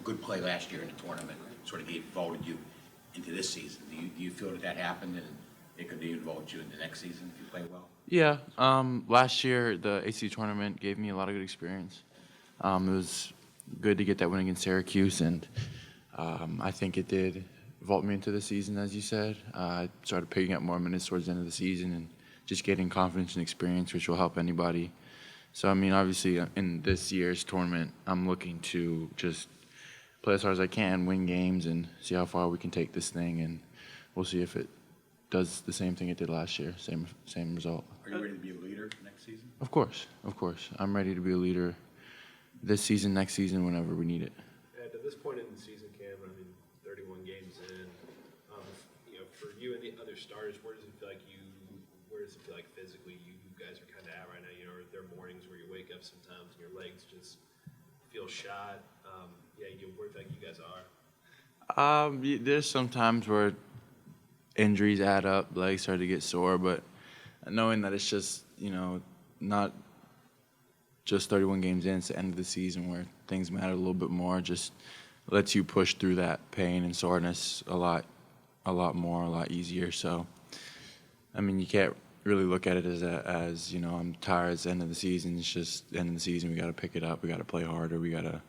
good play last year in the tournament sort of voted you into this season. Do you feel that happened and it could even vote you in the next season if you play well? Yeah. Last year, the ACC tournament gave me a lot of good experience. It was good to get that win against Syracuse, and I think it did vault me into the season, as you said. I started picking up more minutes towards the end of the season and just getting confidence and experience, which will help anybody. So, I mean, obviously, in this year's tournament, I'm looking to just play as hard as I can, win games, and see how far we can take this thing, and we'll see if it does the same thing it did last year, same result. Are you ready to be a leader next season? Of course. I'm ready to be a leader this season, next season, whenever we need it. At this point in the season, Cam, I mean, 31 games in, for you and the other starters, where does it feel like physically you guys are kind of at right now? Are there mornings where you wake up sometimes and your legs just feel shot? Where do you feel like you guys are? There's some times where injuries add up, legs start to get sore, but knowing that it's just, not just 31 games in, it's the end of the season where things matter a little bit more, just lets you push through that pain and soreness a lot more, a lot easier. So, I mean, you can't really look at it as I'm tired, it's the end of the season. It's just the end of the season. We got to pick it up. We got to play harder. We got to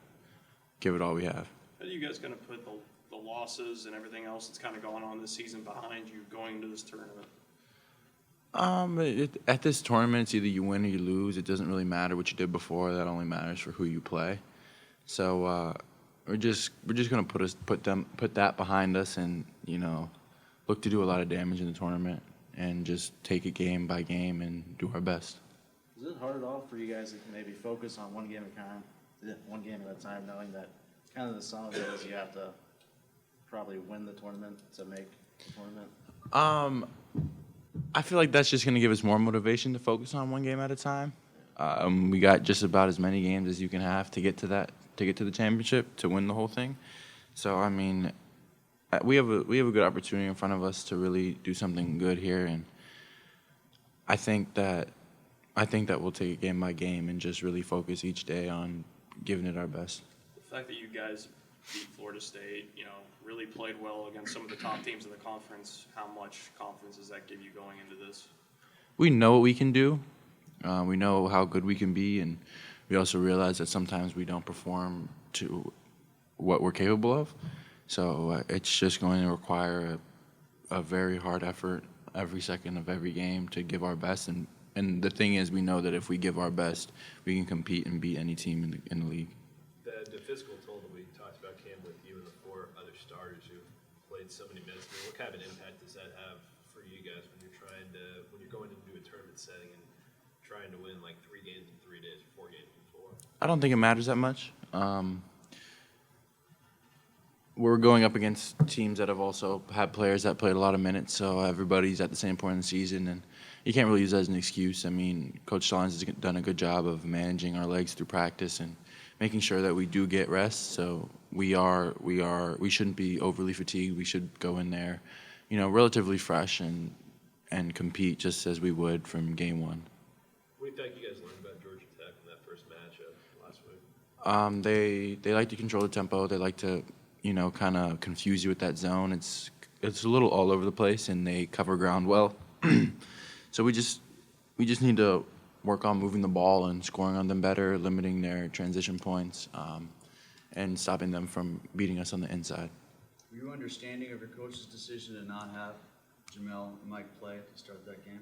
give it all we have. How are you guys going to put the losses and everything else that's kind of going on this season behind you going into this tournament? At this tournament, it's either you win or you lose. It doesn't really matter what you did before. That only matters for who you play. So we're just going to put that behind us, and look to do a lot of damage in the tournament, and just take it game by game and do our best. Is it hard at all for you guys to maybe focus on one game at a time, knowing that kind of the song of it is you have to probably win the tournament to make the tournament? I feel like that's just going to give us more motivation to focus on one game at a time. We got just about as many games as you can have to get to the championship, to win the whole thing. So, I mean, we have a good opportunity in front of us to really do something good here, and I think that we'll take it game by game and just really focus each day on giving it our best. The fact that you guys beat Florida State, really played well against some of the top teams in the conference, how much confidence does that give you going into this? We know what we can do. We know how good we can be, and we also realize that sometimes we don't perform to what we're capable of. So it's just going to require a very hard effort every second of every game to give our best. And the thing is, we know that if we give our best, we can compete and beat any team in the league. The physical toll that we talked about, Cam, with you and the 4 other starters who've played so many minutes, I mean, what kind of an impact does that have for you guys when you're going into a tournament setting and trying to win like 3 games in 3 days, 4 games in 4? I don't think it matters that much. We're going up against teams that have also had players that played a lot of minutes, so everybody's at the same point in the season, and you can't really use that as an excuse. I mean, Coach Stallings has done a good job of managing our legs through practice and making sure that we do get rest. So we shouldn't be overly fatigued. We should go in there, relatively fresh and compete just as we would from game one. What do you think you guys learned about Georgia Tech in that first matchup last week? They like to control the tempo. They like to, kind of confuse you with that zone. It's a little all over the place, and they cover ground well. So we just need to work on moving the ball and scoring on them better, limiting their transition points, and stopping them from beating us on the inside. Were you understanding of your coach's decision to not have Jamel and Mike play to start that game?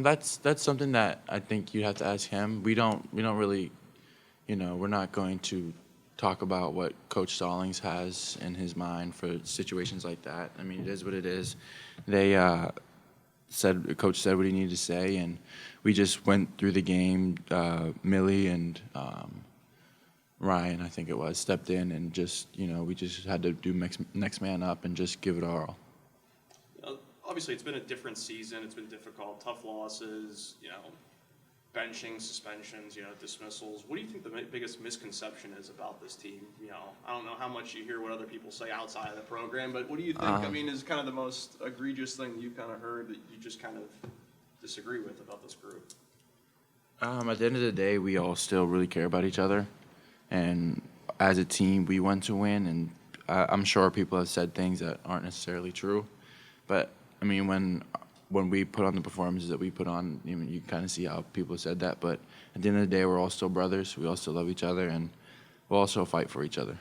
That's something that I think you'd have to ask him. We don't really, we're not going to talk about what Coach Stallings has in his mind for situations like that. I mean, it is what it is. Coach said what he needed to say, and we just went through the game. Millie and Ryan, I think it was, stepped in, and just, we just had to do next man up and just give it our all. Obviously, it's been a different season. It's been difficult, tough losses, benching, suspensions, dismissals. What do you think the biggest misconception is about this team? I don't know how much you hear what other people say outside of the program, but what do you think, is kind of the most egregious thing you've kind of heard that you just kind of disagree with about this group? At the end of the day, we all still really care about each other, and as a team, we went to win, and I'm sure people have said things that aren't necessarily true. But, I mean, when we put on the performances that we put on, you kind of see how people said that. But at the end of the day, we're all still brothers. We all still love each other, and we'll also fight for each other.